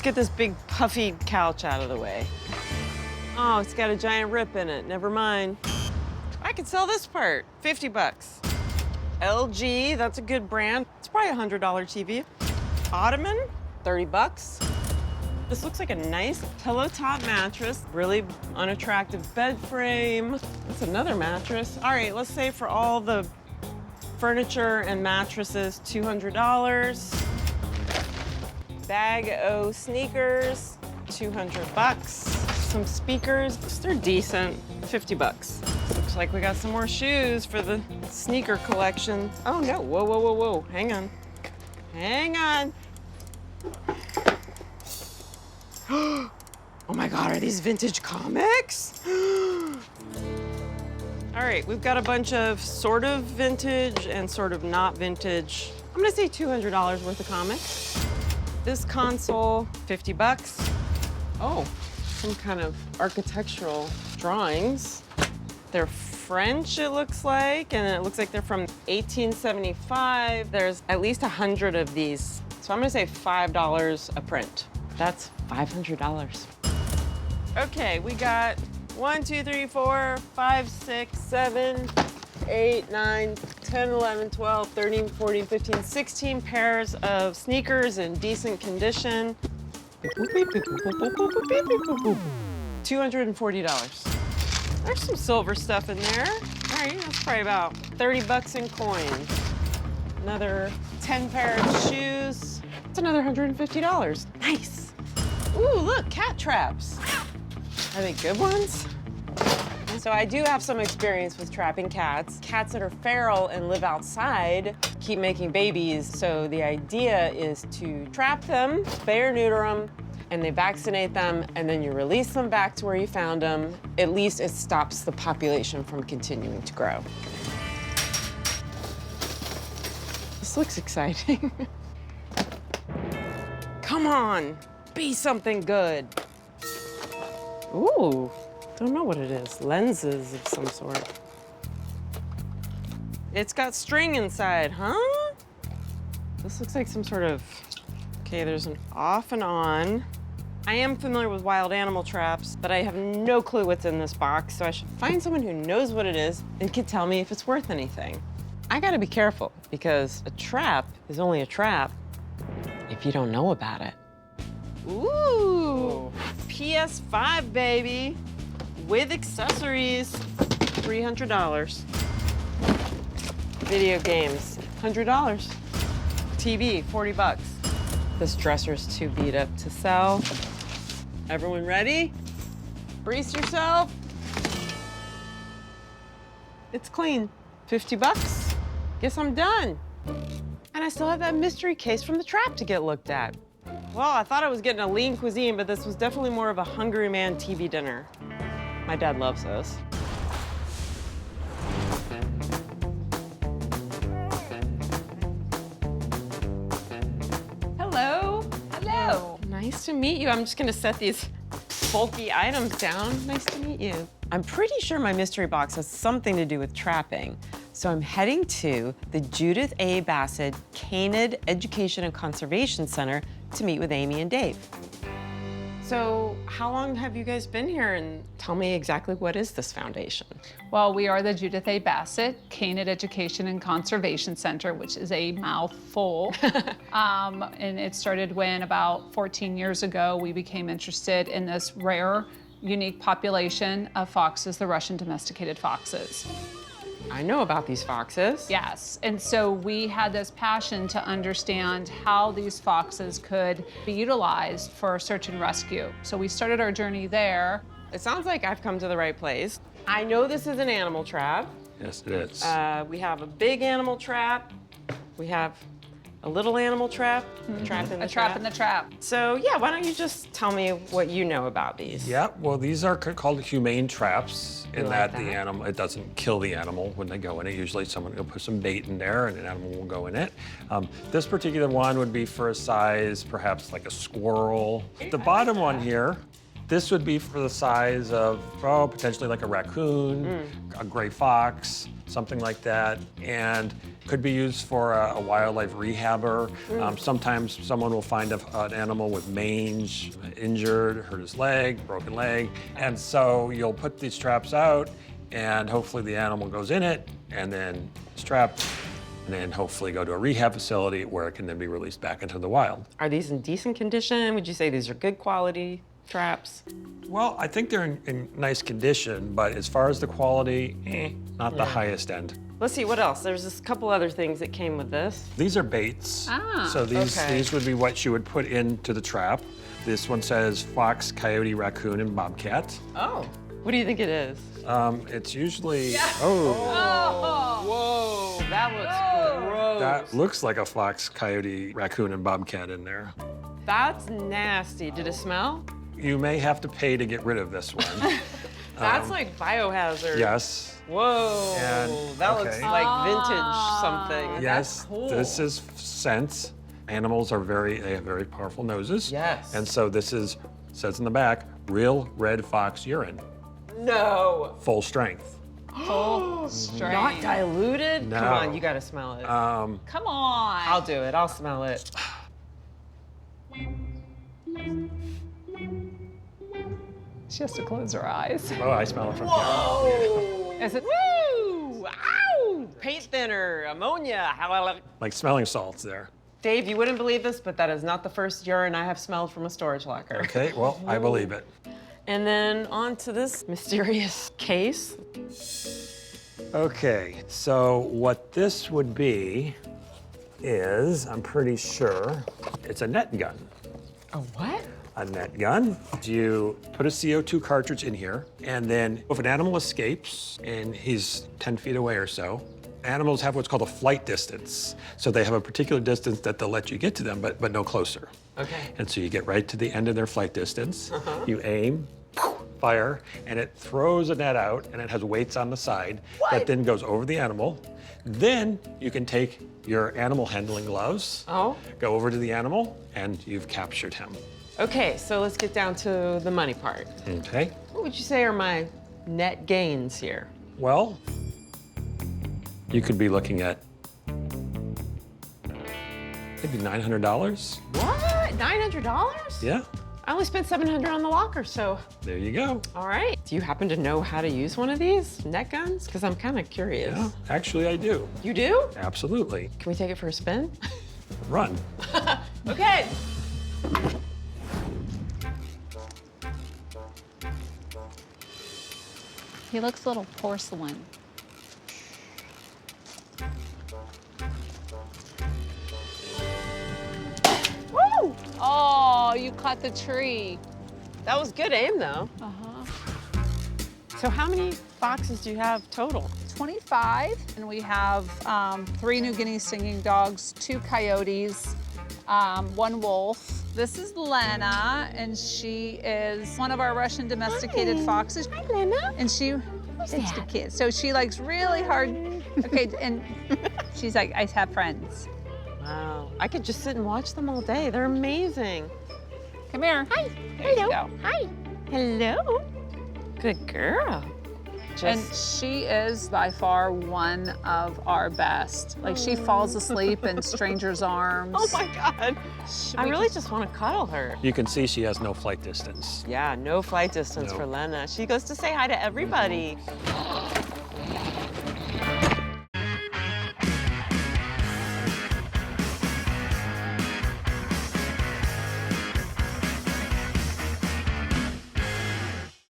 get this big puffy couch out of the way. Oh, it's got a giant rip in it. Never mind. I could sell this part. 50 bucks. LG, that's a good brand. It's probably a $100 TV. Ottoman, 30 bucks. This looks like a nice pillow top mattress. Really unattractive bed frame. That's another mattress. All right, let's say for all the furniture and mattresses, $200. Bag o' sneakers, 200 bucks. Some speakers, they're decent, 50 bucks. Looks like we got some more shoes for the sneaker collection. Oh no, whoa, whoa, whoa, whoa, hang on. Hang on. Oh my God, are these vintage comics? All right, we've got a bunch of sort of vintage and sort of not vintage. I'm gonna say $200 worth of comics. This console, 50 bucks. Oh, some kind of architectural drawings. They're French, it looks like, and it looks like they're from 1875. There's at least 100 of these. So I'm gonna say $5 a print. That's $500. Okay, we got 1, 2, 3, 4, 5, 6, 7, 8, 9, 10, 11, 12, 13, 14, 15, 16 pairs of sneakers in decent condition. $240. There's some silver stuff in there. All right, that's probably about 30 bucks in coins. Another 10 pair of shoes. That's another $150. Nice. Ooh, look, cat traps. Are they good ones? So I do have some experience with trapping cats. Cats that are feral and live outside keep making babies. So the idea is to trap them, spay or neuter them, and they vaccinate them, and then you release them back to where you found them. At least it stops the population from continuing to grow. This looks exciting. Come on, be something good. Ooh, don't know what it is. Lenses of some sort. It's got string inside, huh? This looks like some sort of, okay, there's an off and on. I am familiar with wild animal traps, but I have no clue what's in this box, so I should find someone who knows what it is and can tell me if it's worth anything. I gotta be careful, because a trap is only a trap if you don't know about it. Ooh, PS5, baby, with accessories, $300. Video games, $100. TV, 40 bucks. This dresser's too beat up to sell. Everyone ready? Brace yourself. It's clean, 50 bucks. Guess I'm done. And I still have that mystery case from the trap to get looked at. Well, I thought I was getting a lean cuisine, but this was definitely more of a hungry man TV dinner. My dad loves those. Hello. Hello. Nice to meet you. I'm just gonna set these bulky items down. Nice to meet you. I'm pretty sure my mystery box has something to do with trapping. So I'm heading to the Judith A. Bassett Canid Education and Conservation Center to meet with Amy and Dave. So how long have you guys been here, and tell me exactly what is this foundation? Well, we are the Judith A. Bassett Canid Education and Conservation Center, which is a mouthful. And it started when about 14 years ago, we became interested in this rare, unique population of foxes, the Russian domesticated foxes. I know about these foxes. Yes, and so we had this passion to understand how these foxes could be utilized for search and rescue. So we started our journey there. It sounds like I've come to the right place. I know this is an animal trap. Yes, it is. We have a big animal trap. We have a little animal trap. Trap in the A trap in the trap. So yeah, why don't you just tell me what you know about these? Yeah, well, these are called humane traps in like that the animal, it doesn't kill the animal when they go in it. Usually someone will put some bait in there and an animal will go in it. This particular one would be for a size, perhaps like a squirrel. The bottom one here, this would be for the size of, oh, potentially like a raccoon, a gray fox. something like that, and could be used for a wildlife rehabber. Sometimes someone will find an animal with mange, injured, hurt his leg, broken leg, and so you'll put these traps out, and hopefully the animal goes in it, and then it's trapped, and then hopefully go to a rehab facility where it can then be released back into the wild. Are these in decent condition? Would you say these are good quality traps? Well, I think they're in nice condition, but as far as the quality, not the highest end. Let's see, what else? There's just a couple other things that came with this. These are baits. Ah, so okay. these would be what you would put into the trap. This one says fox, coyote, raccoon, and bobcat. Oh. What do you think it is? It's usually, Whoa, that looks gross. that looks like a fox, coyote, raccoon, and bobcat in there. That's nasty. Did it smell? You may have to pay to get rid of this one. That's like biohazard. Yes. Whoa, And- that okay. looks like vintage something. Yes, That's cool. this is scent. Animals are they have very powerful noses. Yes. And so this says in the back, real red fox urine, No. full strength. Full strength. Not diluted? No. Come on, you gotta smell it. Come on. I'll do it. I'll smell it. She has to close her eyes. Oh, I smell it from here. Whoa. Is it? Woo! Ow! Paint thinner, ammonia. Like smelling salts there. Dave, you wouldn't believe this, but that is not the first urine I have smelled from a storage locker. Okay, well, I believe it. And then on to this mysterious case. Okay, so what this would be is, I'm pretty sure, it's a net gun. A what? A net gun. You put a CO2 cartridge in here, and then if an animal escapes and he's 10 feet away or so, animals have what's called a flight distance. So they have a particular distance that they'll let you get to them, but no closer. Okay. And so you get right to the end of their flight distance, you aim, fire, and it throws a net out, and it has weights on the side that then goes over the animal. Then you can take your animal handling gloves, go over to the animal, and you've captured him. Okay, so let's get down to the money part. Okay. What would you say are my net gains here? Well, you could be looking at maybe $900. What? $900? Yeah, I only spent $700 on the locker, so. there you go. All right. Do you happen to know how to use one of these net guns? Because I'm kind of curious. Yeah, actually I do. You do? Absolutely. Can we take it for a spin? Run. Okay. He looks a little porcelain. Woo! Oh, you caught the tree. That was good aim, though. So how many foxes do you have total? 25, and we have 3 New Guinea singing dogs, 2 coyotes, 1 wolf. This is Lena, and she is one of our Russian domesticated foxes. Hi, Lena. And she it's the kid. So she likes really hard. Okay, and she's like, I have friends. Wow. I could just sit and watch them all day. They're amazing. Come here. Hi. There you Hello. go. Hi. Hello. Good girl. And she is by far one of our best. Like she falls asleep in strangers' arms. Oh my God. I really just want to cuddle her. You can see she has no flight distance. Yeah, no flight distance No. for Lena. She goes to say hi to everybody.